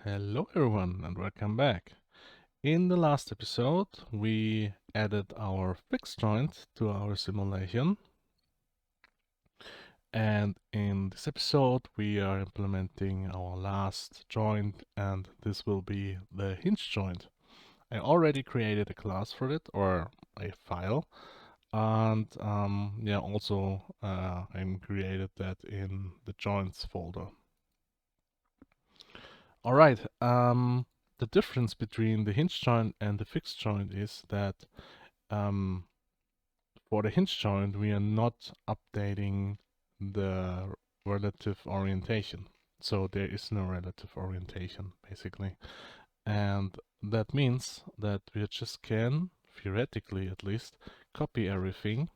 Hello everyone and welcome back. In the last episode we added our fixed joint to our simulation, and in this episode we are implementing our last joint, and this will be the hinge joint. I already created a class for it, or a file, and I created that in the joints folder. All right. The difference between the hinge joint and the fixed joint is that um, for the hinge joint, we are not updating the relative orientation. So there is no relative orientation, basically. And that means that we just can, theoretically at least, copy everything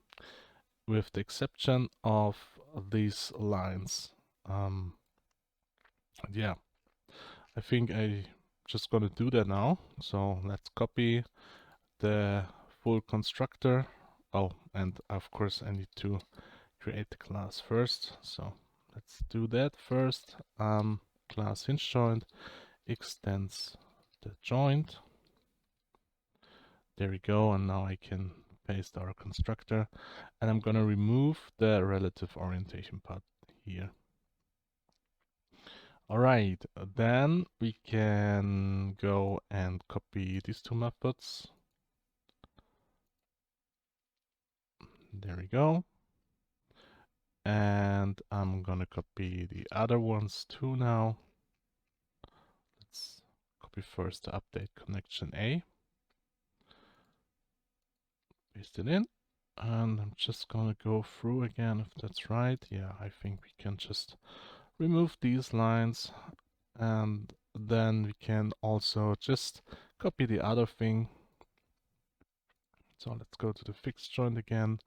with the exception of these lines. Um, yeah. I think I just gonna do that now. So let's copy the full constructor. Oh, and of course I need to create the class first. So let's do that first. Class hinge joint extends the joint. There we go. And now I can paste our constructor, and I'm gonna remove the relative orientation part here. All right, then we can go and copy these two methods. There we go. And I'm gonna copy the other ones too now. Let's copy first the update connection A. Paste it in. And I'm just gonna go through again if that's right. Yeah, I think we can just remove these lines, and then we can also just copy the other thing. So let's go to the fixed joint again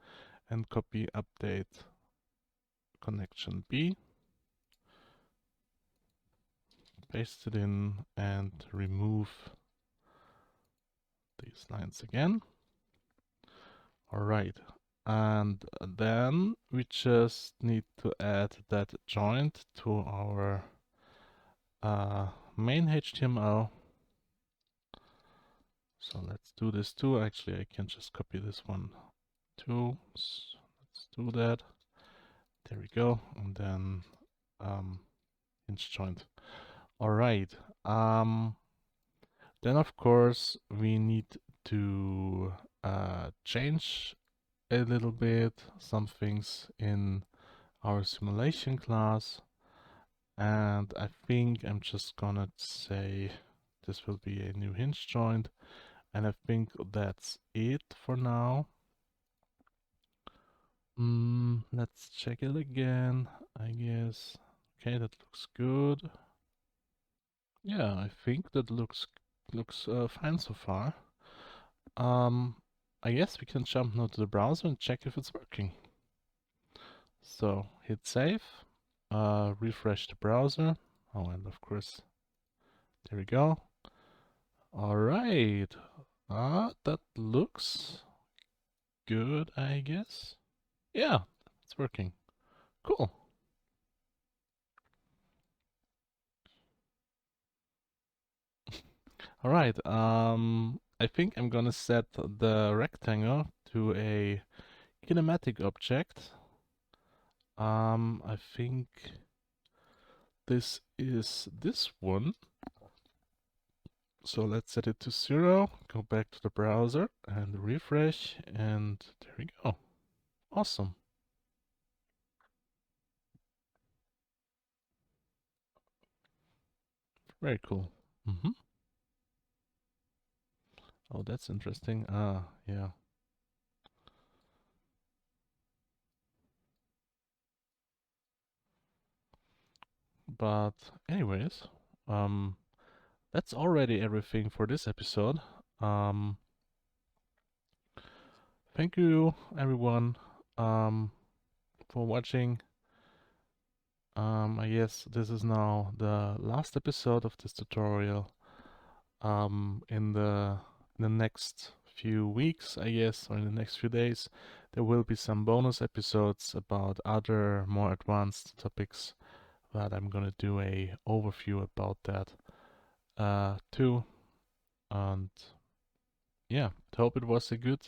and copy update connection B. Paste it in and remove these lines again. All right, and then we just need to add that joint to our main HTML. So let's do this too. Actually, I can just copy this one too. So let's do that. There we go. And then hinge joint. All right. Then of course we need to change a little bit some things in our simulation class, and I think I'm just gonna say this will be a new hinge joint, and I think that's it for now. Let's check it again, I guess. Okay, that looks good. Yeah, I think that looks fine so far. I guess we can jump now to the browser and check if it's working. So hit save, refresh the browser. Oh, and of course, there we go. All right, that looks good, I guess. Yeah, it's working. Cool. All right, I think I'm gonna set the rectangle to a kinematic object. I think this is this one. So let's set it to 0, go back to the browser and refresh, and there we go. Awesome. Very cool. Oh, that's interesting. Yeah. But anyways, that's already everything for this episode. Um, Thank you everyone for watching. I guess this is now the last episode of this tutorial. In the next few weeks, I guess, or in the next few days, there will be some bonus episodes about other more advanced topics, but I'm gonna do a overview about that too. And yeah, I hope it was a good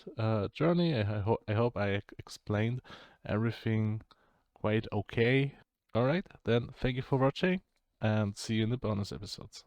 journey. I hope I explained everything quite okay. Alright, then thank you for watching and see you in the bonus episodes.